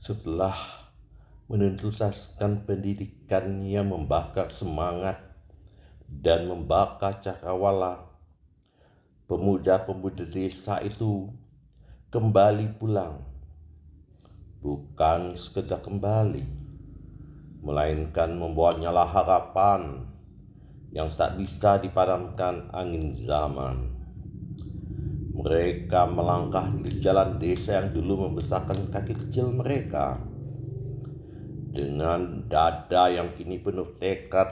Setelah menuntaskan pendidikan yang membakar semangat dan membakar cakrawala, pemuda-pemuda desa itu kembali pulang. Bukan sekedar kembali, melainkan membawa nyala harapan yang tak bisa dipadamkan angin zaman. Mereka melangkah di jalan desa yang dulu membesarkan kaki kecil mereka, dengan dada yang kini penuh tekad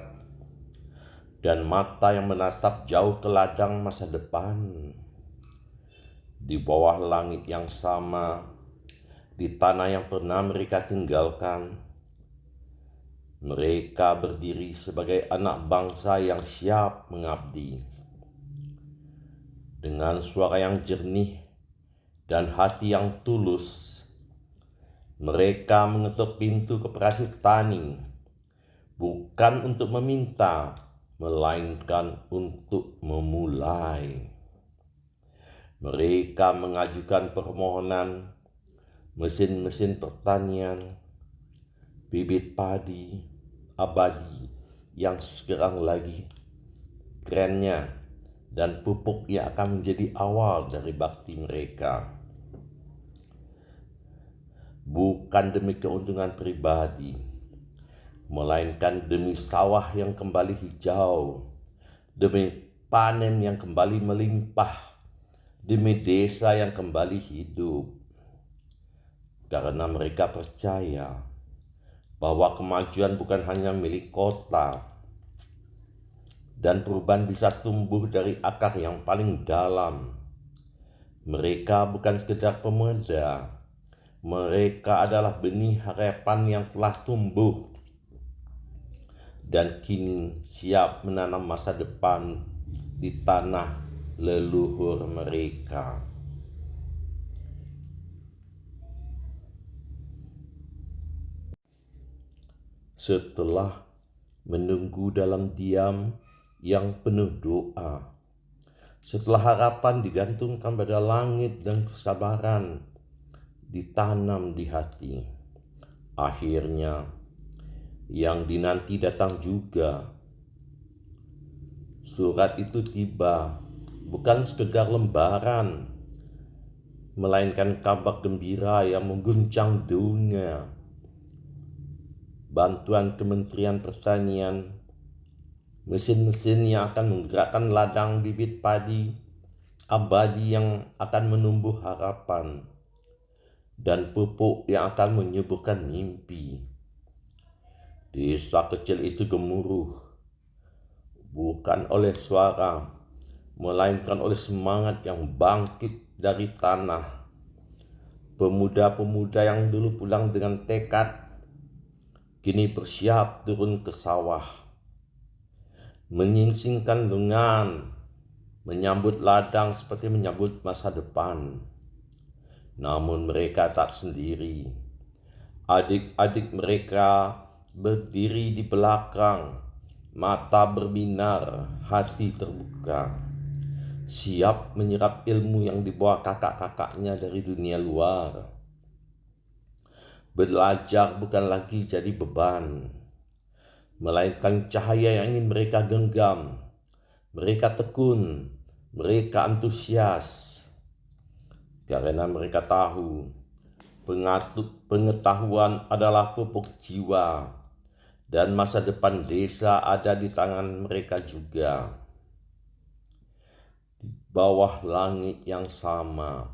dan mata yang menatap jauh ke ladang masa depan. Di bawah langit yang sama, di tanah yang pernah mereka tinggalkan, mereka berdiri sebagai anak bangsa yang siap mengabdi. Dengan suara yang jernih dan hati yang tulus, mereka mengetuk pintu koperasi tani, bukan untuk meminta, melainkan untuk memulai. Mereka mengajukan permohonan mesin-mesin pertanian, bibit padi abadi yang sekarang lagi kerennya, dan pupuk yang akan menjadi awal dari bakti mereka. Bukan demi keuntungan pribadi, melainkan demi sawah yang kembali hijau, demi panen yang kembali melimpah, demi desa yang kembali hidup. Karena mereka percaya bahwa kemajuan bukan hanya milik kota, dan perubahan bisa tumbuh dari akar yang paling dalam. Mereka bukan sekedar pemuda, mereka adalah benih harapan yang telah tumbuh dan kini siap menanam masa depan di tanah leluhur mereka. Setelah menunggu dalam diam yang penuh doa, setelah harapan digantungkan pada langit dan kesabaran ditanam di hati, akhirnya yang dinanti datang juga. Surat itu tiba, bukan sekedar lembaran, melainkan kabar gembira yang mengguncang dunia. Bantuan Kementerian Pertanian, mesin-mesin yang akan menggerakkan ladang bibit padi abadi yang akan menumbuh harapan, dan pupuk yang akan menyuburkan mimpi. Desa kecil itu gemuruh, bukan oleh suara, melainkan oleh semangat yang bangkit dari tanah. Pemuda-pemuda yang dulu pulang dengan tekad, kini bersiap turun ke sawah, menyingsingkan lengan, menyambut ladang seperti menyambut masa depan. Namun mereka tak sendiri. Adik-adik mereka berdiri di belakang, mata berbinar, hati terbuka, siap menyerap ilmu yang dibawa kakak-kakaknya dari dunia luar. Belajar bukan lagi jadi beban, melainkan cahaya yang ingin mereka genggam. Mereka tekun, mereka antusias, karena mereka tahu pengetahuan adalah pupuk jiwa, dan masa depan desa ada di tangan mereka juga. Di bawah langit yang sama,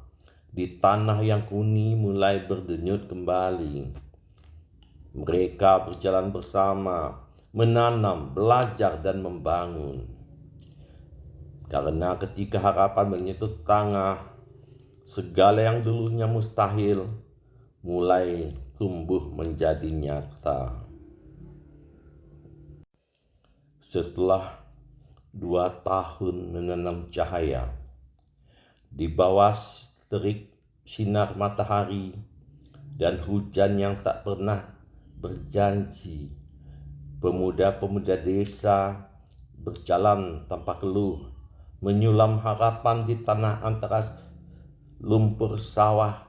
di tanah yang kuning mulai berdenyut kembali, mereka berjalan bersama, menanam, belajar, dan membangun. Karena ketika harapan menyentuh tanah, segala yang dulunya mustahil mulai tumbuh menjadi nyata. Setelah 2 tahun menanam cahaya, di bawah terik sinar matahari dan hujan yang tak pernah berjanji, pemuda-pemuda desa berjalan tanpa keluh, menyulam harapan di tanah antara lumpur sawah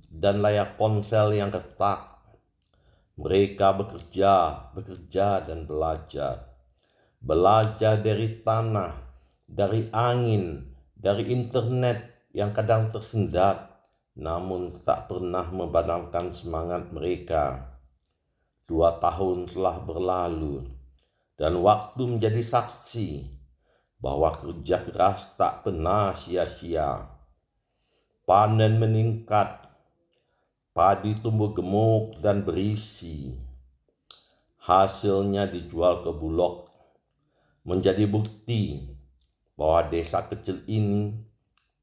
dan layar ponsel yang retak. Mereka bekerja dan belajar. Belajar dari tanah, dari angin, dari internet yang kadang tersendat, namun tak pernah memadamkan semangat mereka. 2 tahun telah berlalu, dan waktu menjadi saksi bahwa kerja keras tak pernah sia-sia. Panen meningkat, padi tumbuh gemuk dan berisi. Hasilnya dijual ke Bulog, menjadi bukti bahwa desa kecil ini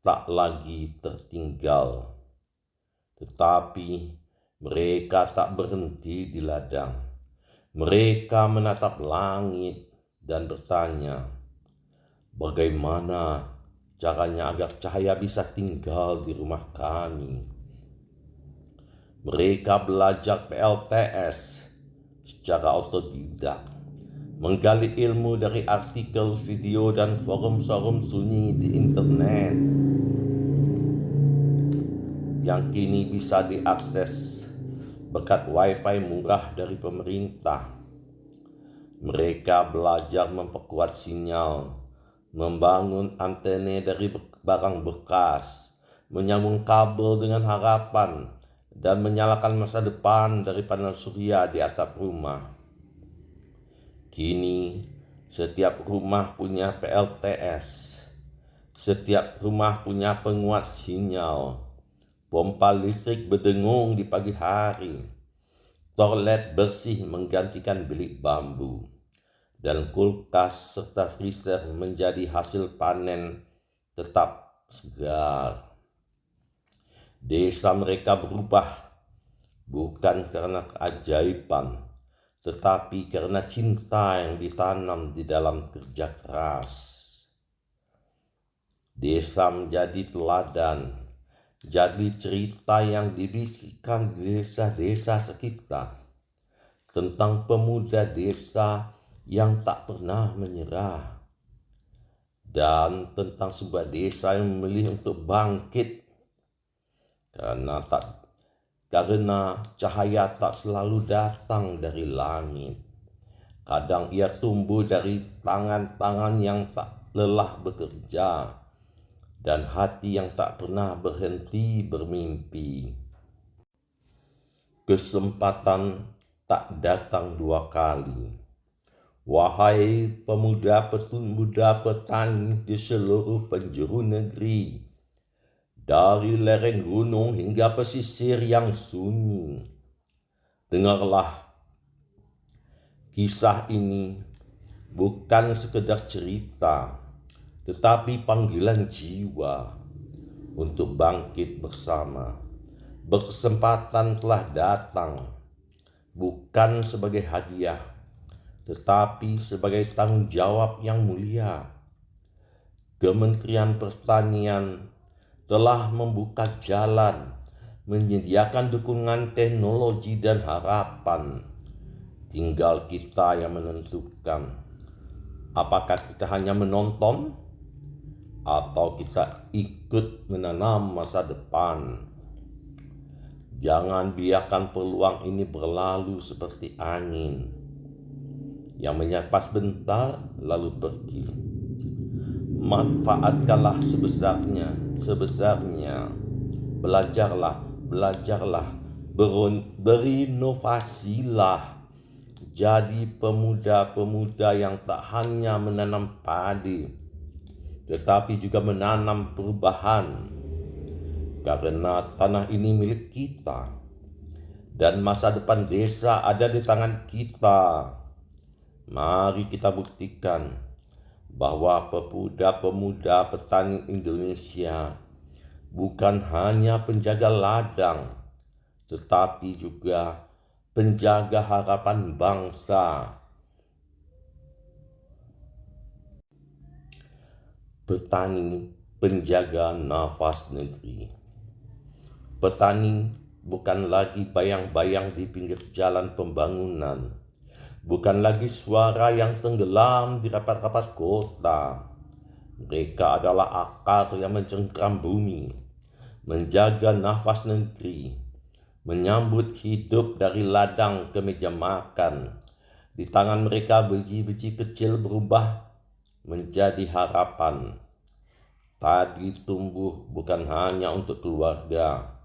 tak lagi tertinggal. Tetapi mereka tak berhenti di ladang. Mereka menatap langit dan bertanya, bagaimana caranya agar cahaya bisa tinggal di rumah kami? Mereka belajar PLTS secara otodidak, menggali ilmu dari artikel, video, dan forum-forum sunyi di internet yang kini bisa diakses berkat wifi murah dari pemerintah. Mereka belajar memperkuat sinyal, membangun antena dari barang bekas, menyambung kabel dengan harapan, dan menyalakan masa depan dari panel surya di atap rumah. Kini setiap rumah punya PLTS, setiap rumah punya penguat sinyal, pompa listrik berdengung di pagi hari, toilet bersih menggantikan bilik bambu, dan kulkas serta freezer menjadi hasil panen tetap segar. Desa mereka berubah bukan karena keajaiban, tetapi karena cinta yang ditanam di dalam kerja keras. Desa menjadi teladan, jadi cerita yang dibisikkan di desa-desa sekitar tentang pemuda desa yang tak pernah menyerah, dan tentang sebuah desa yang memilih untuk bangkit karena cahaya tak selalu datang dari langit. Kadang ia tumbuh dari tangan-tangan yang tak lelah bekerja dan hati yang tak pernah berhenti bermimpi. Kesempatan tak datang 2 kali. Wahai pemuda-pemuda petani di seluruh penjuru negeri, dari lereng gunung hingga pesisir yang sunyi, dengarlah, kisah ini bukan sekedar cerita, tetapi panggilan jiwa untuk bangkit bersama. Berkesempatan telah datang, bukan sebagai hadiah, tetapi sebagai tanggung jawab yang mulia. Kementerian Pertanian telah membuka jalan, menyediakan dukungan teknologi dan harapan. Tinggal kita yang menentukan apakah kita hanya menonton atau kita ikut menanam masa depan. Jangan biarkan peluang ini berlalu seperti angin yang menyapa sebentar lalu pergi. Manfaatkanlah sebesarnya. Belajarlah, berinovasilah. Jadi pemuda-pemuda yang tak hanya menanam padi, tetapi juga menanam perubahan. Karena tanah ini milik kita, dan masa depan desa ada di tangan kita. Mari kita buktikan bahwa pemuda-pemuda petani Indonesia bukan hanya penjaga ladang, tetapi juga penjaga harapan bangsa. Petani penjaga nafas negeri. Petani bukan lagi bayang-bayang di pinggir jalan pembangunan, bukan lagi suara yang tenggelam di rapat-rapat kota. Mereka adalah akar yang mencengkram bumi, menjaga nafas negeri, menyambut hidup dari ladang ke meja makan. Di tangan mereka biji-biji kecil berubah menjadi harapan. Tadi tumbuh bukan hanya untuk keluarga,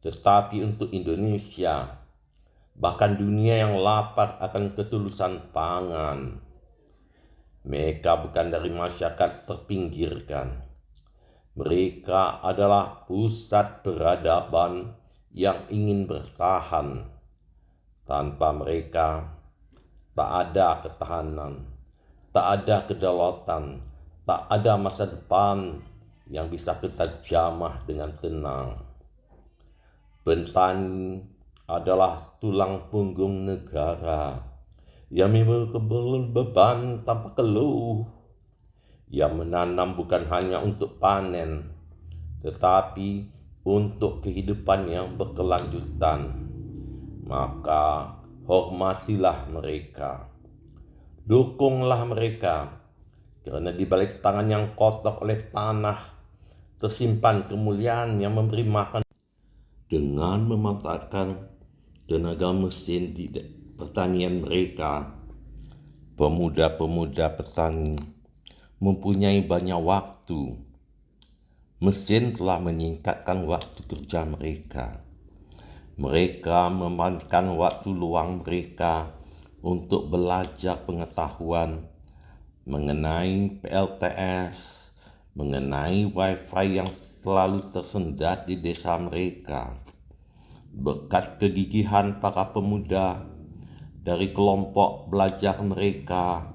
tetapi untuk Indonesia, bahkan dunia yang lapar akan ketulusan pangan. Mereka bukan dari masyarakat terpinggirkan. Mereka adalah pusat peradaban yang ingin bertahan. Tanpa mereka, tak ada ketahanan, tak ada kedaulatan, tak ada masa depan yang bisa kita jamah dengan tenang. Petani adalah tulang punggung negara yang memikul beban tanpa keluh, yang menanam bukan hanya untuk panen, tetapi untuk kehidupan yang berkelanjutan. Maka hormatilah mereka, dukunglah mereka, karena di balik tangan yang kotor oleh tanah tersimpan kemuliaan yang memberi makan. Dengan memanfaatkan tenaga mesin di pertanian mereka, pemuda-pemuda petani mempunyai banyak waktu. Mesin telah meningkatkan waktu kerja mereka. Mereka memanfaatkan waktu luang mereka untuk belajar pengetahuan mengenai PLTS, mengenai WiFi yang selalu tersendat di desa mereka. Berkat kegigihan para pemuda dari kelompok belajar mereka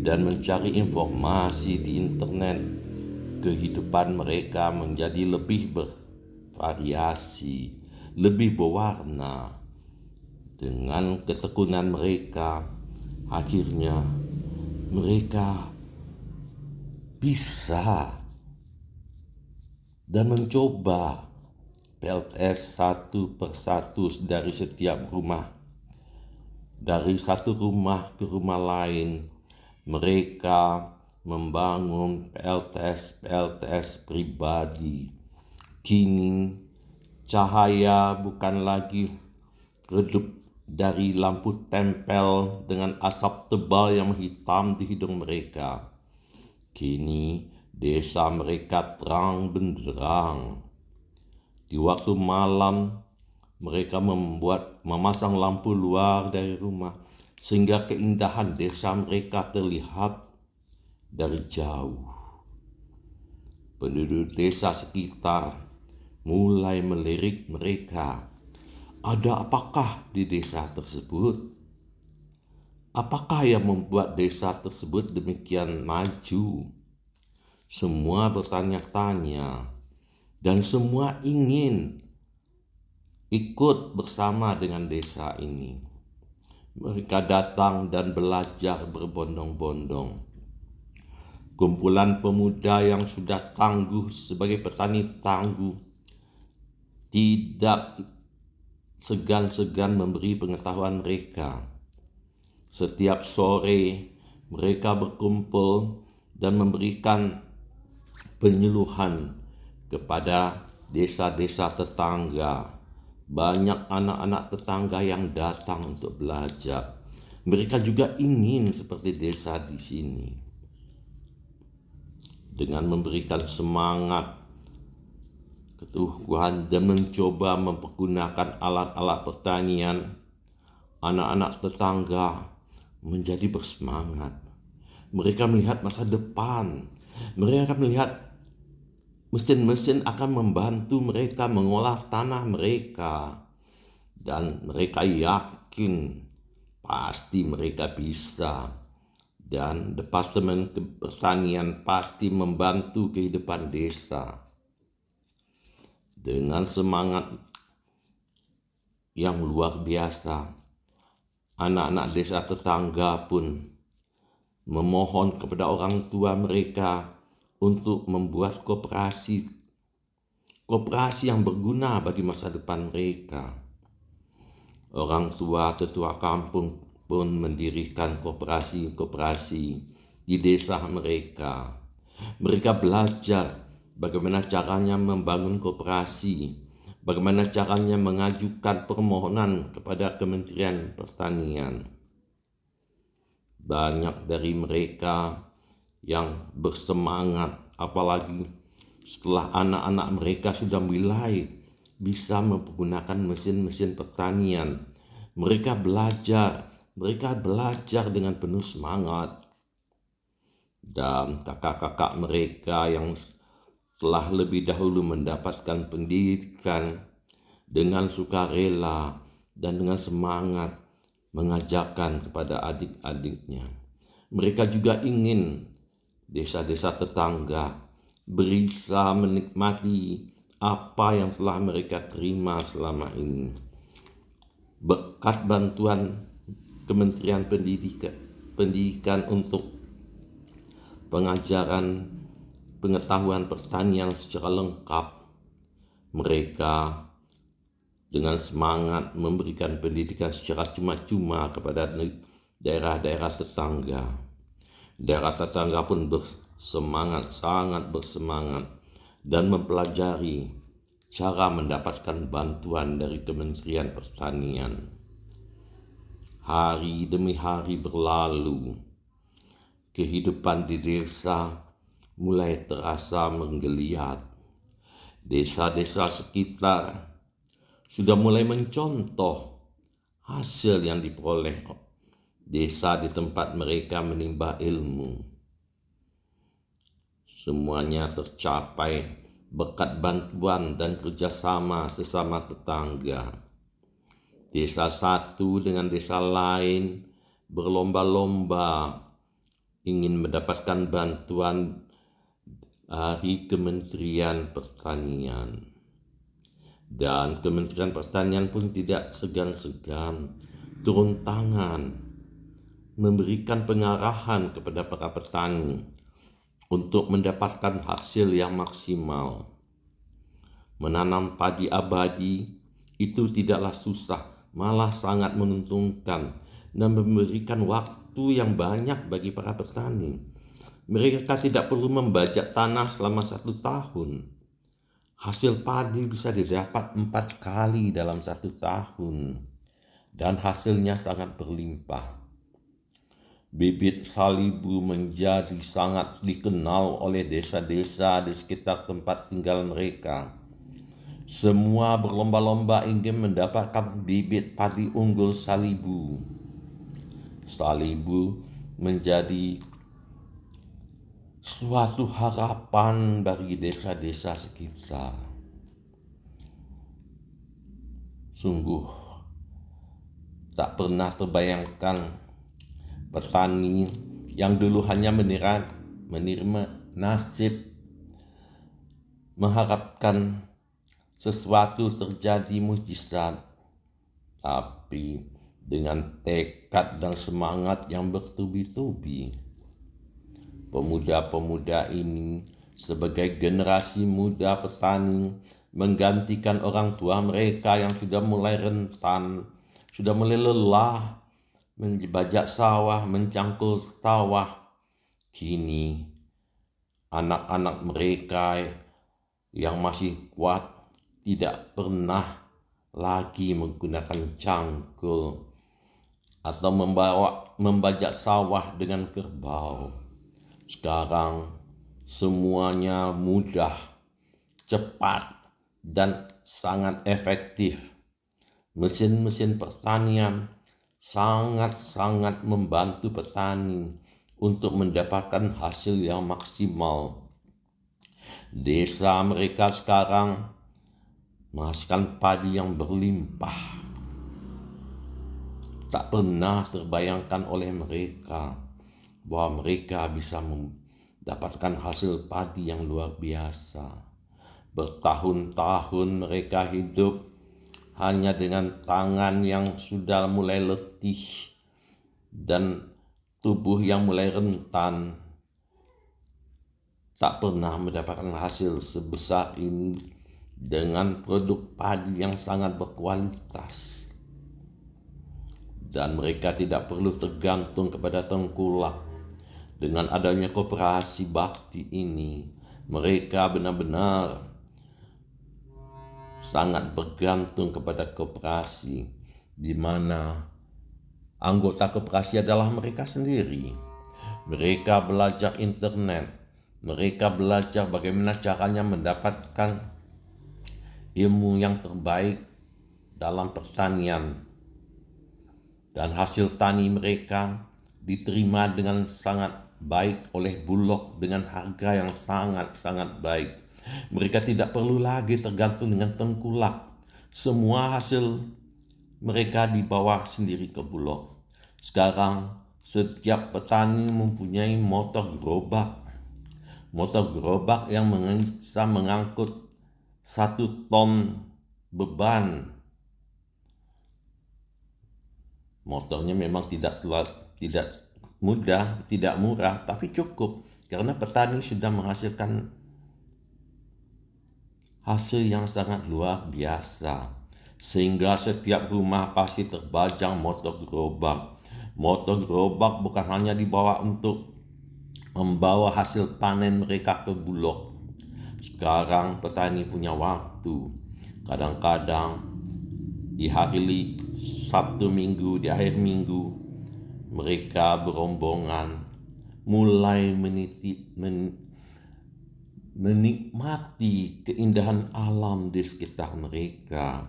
dan mencari informasi di internet, kehidupan mereka menjadi lebih bervariasi, lebih berwarna. Dengan ketekunan mereka, akhirnya mereka bisa dan mencoba PLTS satu persatu dari setiap rumah. Dari satu rumah ke rumah lain, mereka membangun PLTS pribadi. Kini cahaya bukan lagi redup dari lampu tempel dengan asap tebal yang menghitam di hidung mereka. Kini desa mereka terang benderang. Di waktu malam, mereka memasang lampu luar dari rumah sehingga keindahan desa mereka terlihat dari jauh. Penduduk desa sekitar mulai melirik mereka. Ada apakah di desa tersebut? Apakah yang membuat desa tersebut demikian maju? Semua bertanya-tanya dan semua ingin ikut bersama dengan desa ini. Mereka datang dan belajar berbondong-bondong. Kumpulan pemuda yang sudah tangguh sebagai petani tangguh tidak segan-segan memberi pengetahuan mereka. Setiap sore mereka berkumpul dan memberikan penyuluhan kepada desa-desa tetangga. Banyak anak-anak tetangga yang datang untuk belajar. Mereka juga ingin seperti desa di sini. Dengan memberikan semangat, keteguhan dan mencoba mempergunakan alat-alat pertanian, anak-anak tetangga menjadi bersemangat. Mereka melihat masa depan. Mereka melihat mesin-mesin akan membantu mereka mengolah tanah mereka. Dan mereka yakin pasti mereka bisa. Dan Departemen Pertanian pasti membantu kehidupan desa. Dengan semangat yang luar biasa, anak-anak desa tetangga pun memohon kepada orang tua mereka untuk membuat koperasi yang berguna bagi masa depan mereka. Orang tua tetua kampung pun mendirikan koperasi di desa mereka. Mereka belajar bagaimana caranya membangun koperasi, bagaimana caranya mengajukan permohonan kepada Kementerian Pertanian. Banyak dari mereka yang bersemangat, apalagi setelah anak-anak mereka sudah mulai bisa menggunakan mesin-mesin pertanian. Mereka belajar dengan penuh semangat. Dan kakak-kakak mereka yang telah lebih dahulu mendapatkan pendidikan dengan sukarela dan dengan semangat mengajarkan kepada adik-adiknya. Mereka juga ingin desa-desa tetangga bisa menikmati apa yang telah mereka terima selama ini. Berkat bantuan Kementerian Pendidikan untuk pengajaran pengetahuan pertanian secara lengkap, mereka dengan semangat memberikan pendidikan secara cuma-cuma kepada daerah-daerah tetangga. Daerah tetangga pun sangat bersemangat dan mempelajari cara mendapatkan bantuan dari Kementerian Pertanian. Hari demi hari berlalu, kehidupan di desa mulai terasa menggeliat. Desa-desa sekitar sudah mulai mencontoh hasil yang diperoleh desa di tempat mereka menimba ilmu. Semuanya tercapai berkat bantuan dan kerjasama sesama tetangga. Desa satu dengan desa lain berlomba-lomba ingin mendapatkan bantuan dari Kementerian Pertanian. Dan Kementerian Pertanian pun tidak segan-segan turun tangan memberikan pengarahan kepada para petani untuk mendapatkan hasil yang maksimal. Menanam padi abadi itu tidaklah susah, malah sangat menguntungkan dan memberikan waktu yang banyak bagi para petani. Mereka tidak perlu membajak tanah selama 1 tahun. Hasil padi bisa didapat 4 kali dalam 1 tahun. Dan hasilnya sangat berlimpah. Bibit salibu menjadi sangat dikenal oleh desa-desa di sekitar tempat tinggal mereka. Semua berlomba-lomba ingin mendapatkan bibit padi unggul salibu. Salibu menjadi suatu harapan bagi desa-desa sekitar. Sungguh tak pernah terbayangkan petani yang dulu hanya menerima nasib mengharapkan sesuatu terjadi mujizat, tapi dengan tekad dan semangat yang bertubi-tubi, pemuda-pemuda ini sebagai generasi muda petani menggantikan orang tua mereka yang sudah mulai rentan, sudah mulai lelah membajak sawah, mencangkul sawah. Kini anak-anak mereka yang masih kuat tidak pernah lagi menggunakan cangkul atau membajak sawah dengan kerbau. Sekarang semuanya mudah, cepat, dan sangat efektif. Mesin-mesin pertanian sangat-sangat membantu petani untuk mendapatkan hasil yang maksimal. Desa mereka sekarang menghasilkan padi yang berlimpah. Tak pernah terbayangkan oleh mereka bahwa mereka bisa mendapatkan hasil padi yang luar biasa. Bertahun-tahun mereka hidup hanya dengan tangan yang sudah mulai letih dan tubuh yang mulai rentan. Tak pernah mendapatkan hasil sebesar ini dengan produk padi yang sangat berkualitas. Dan mereka tidak perlu tergantung kepada tengkulak. Dengan adanya koperasi bakti ini, mereka benar-benar sangat bergantung kepada koperasi, di mana anggota koperasi adalah mereka sendiri. Mereka belajar internet, mereka belajar bagaimana caranya mendapatkan ilmu yang terbaik dalam pertanian, dan hasil tani mereka diterima dengan sangat baik oleh Bulog dengan harga yang sangat-sangat baik. Mereka tidak perlu lagi tergantung dengan tengkulak. Semua hasil mereka dibawa sendiri ke Bulog. Sekarang setiap petani mempunyai motor gerobak. Motor gerobak yang bisa mengangkut 1 ton beban. Motornya memang tidak mudah, tidak murah, tapi cukup karena petani sudah menghasilkan hasil yang sangat luar biasa. Sehingga setiap rumah pasti terbajang motor gerobak. Motor gerobak bukan hanya dibawa untuk membawa hasil panen mereka ke Bulog. Sekarang petani punya waktu. Kadang-kadang di hari Sabtu Minggu, di akhir minggu, mereka berombongan mulai menikmati keindahan alam di sekitar mereka.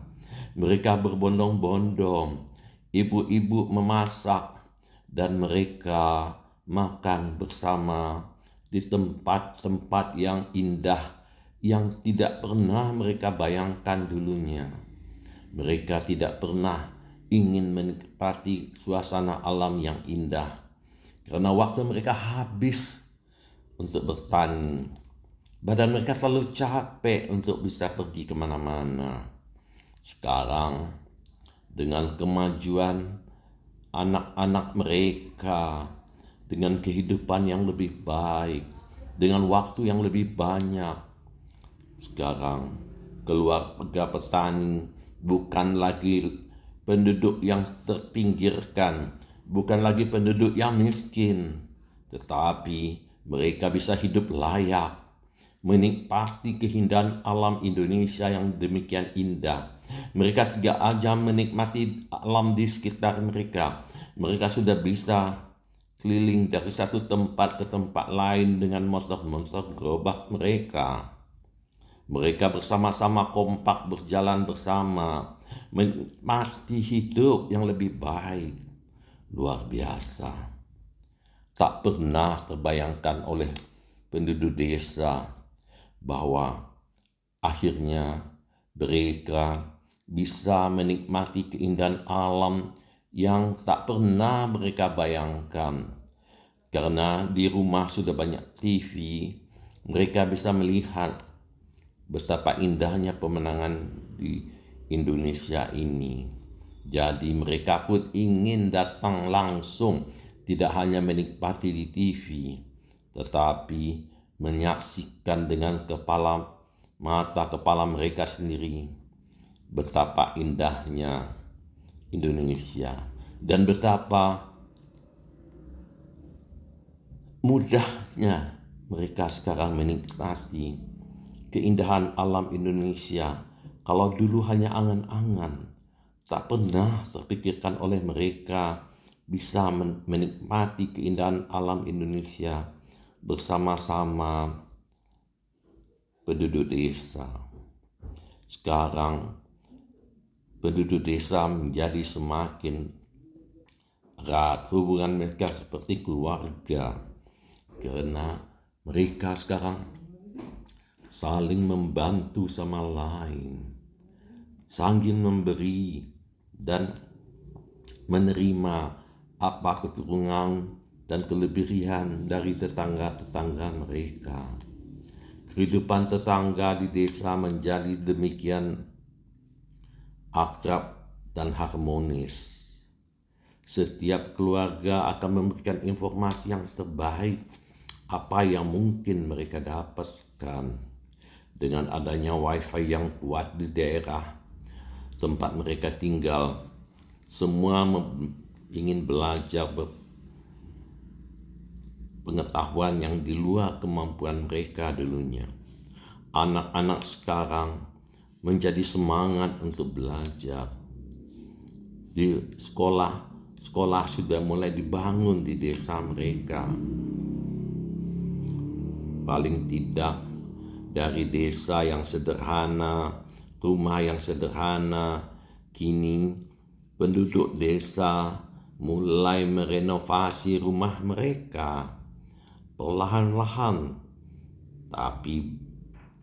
Mereka berbondong-bondong, ibu-ibu memasak, dan mereka makan bersama di tempat-tempat yang indah yang tidak pernah mereka bayangkan dulunya. Mereka tidak pernah ingin menikmati suasana alam yang indah karena waktu mereka habis untuk bertani. Badan mereka terlalu capek untuk bisa pergi kemana-mana. Sekarang dengan kemajuan anak-anak mereka, dengan kehidupan yang lebih baik, dengan waktu yang lebih banyak, sekarang keluarga petani bukan lagi penduduk yang terpinggirkan, bukan lagi penduduk yang miskin, tetapi mereka bisa hidup layak, menikmati keindahan alam Indonesia yang demikian indah. Mereka tidak aja menikmati alam di sekitar mereka. Mereka sudah bisa keliling dari satu tempat ke tempat lain dengan motor-motor gerobak mereka. Mereka bersama-sama kompak berjalan bersama, menikmati hidup yang lebih baik. Luar biasa. Tak pernah terbayangkan oleh penduduk desa bahwa akhirnya mereka bisa menikmati keindahan alam yang tak pernah mereka bayangkan. Karena di rumah sudah banyak TV, mereka bisa melihat betapa indahnya pemandangan di Indonesia ini. Jadi mereka pun ingin datang langsung, tidak hanya menikmati di TV, tetapi menyaksikan dengan mata kepala mereka sendiri betapa indahnya Indonesia dan betapa mudahnya mereka sekarang menikmati keindahan alam Indonesia. Kalau dulu hanya angan-angan, tak pernah terpikirkan oleh mereka bisa menikmati keindahan alam Indonesia bersama-sama penduduk desa. Sekarang penduduk desa menjadi semakin erat, hubungan mereka seperti keluarga, karena mereka sekarang saling membantu sama lain, saling memberi dan menerima apa kekurangan dan kelebihan dari tetangga-tetangga mereka. Kehidupan tetangga di desa menjadi demikian akrab dan harmonis. Setiap keluarga akan memberikan informasi yang terbaik, apa yang mungkin mereka dapatkan. Dengan adanya wifi yang kuat di daerah tempat mereka tinggal, semua ingin belajar pengetahuan yang di luar kemampuan mereka dulunya. Anak-anak sekarang menjadi semangat untuk belajar. Di sekolah sudah mulai dibangun di desa mereka. Paling tidak dari desa yang sederhana, rumah yang sederhana, kini penduduk desa mulai merenovasi rumah mereka perlahan-lahan, tapi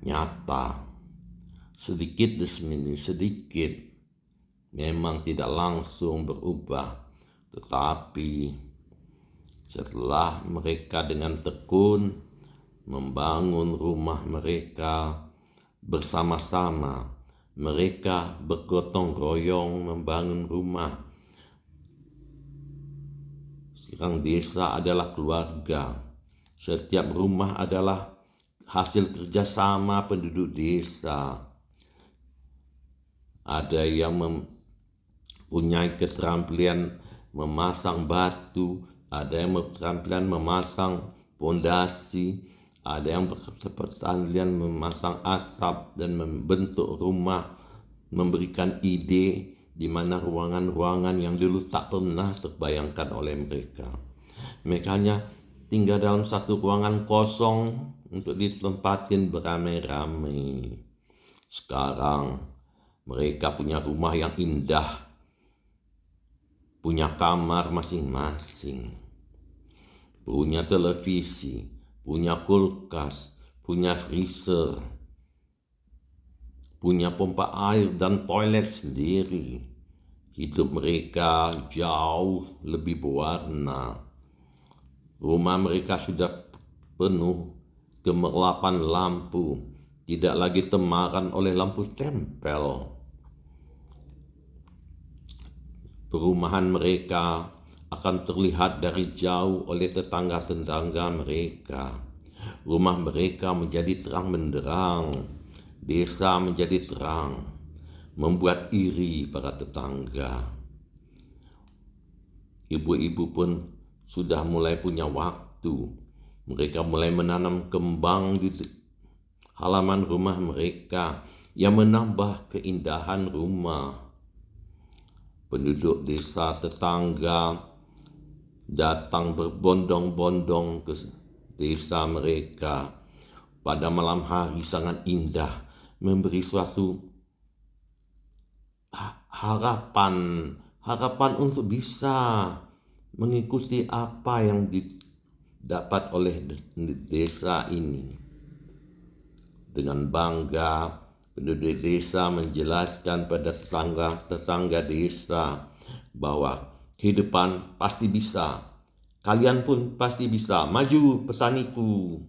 nyata, sedikit demi sedikit, memang tidak langsung berubah, tetapi setelah mereka dengan tekun membangun rumah mereka bersama-sama, mereka bergotong royong membangun rumah. Sekarang desa adalah keluarga. Setiap rumah adalah hasil kerjasama penduduk desa. Ada yang mempunyai keterampilan memasang batu, ada yang berketerampilan memasang pondasi, ada yang berketerampilan memasang atap dan membentuk rumah, memberikan ide di mana ruangan-ruangan yang dulu tak pernah terbayangkan oleh mereka. Mereka hanya tinggal dalam satu ruangan kosong untuk ditempatin beramai-ramai. Sekarang mereka punya rumah yang indah, punya kamar masing-masing, punya televisi, punya kulkas, punya freezer, punya pompa air dan toilet sendiri. Hidup mereka jauh lebih berwarna. Rumah mereka sudah penuh gemerlapan lampu, tidak lagi temaram oleh lampu tempel. Perumahan mereka akan terlihat dari jauh oleh tetangga-tetangga mereka. Rumah mereka menjadi terang benderang, desa menjadi terang, membuat iri para tetangga. Ibu-ibu pun sudah mulai punya waktu. Mereka mulai menanam kembang di halaman rumah mereka yang menambah keindahan rumah. Penduduk desa tetangga datang berbondong-bondong ke desa mereka pada malam hari sangat indah, memberi suatu harapan untuk bisa mengikuti apa yang didapat oleh desa ini. Dengan bangga, penduduk desa menjelaskan pada tetangga desa bahwa kehidupan pasti bisa. Kalian pun pasti bisa. Maju petaniku.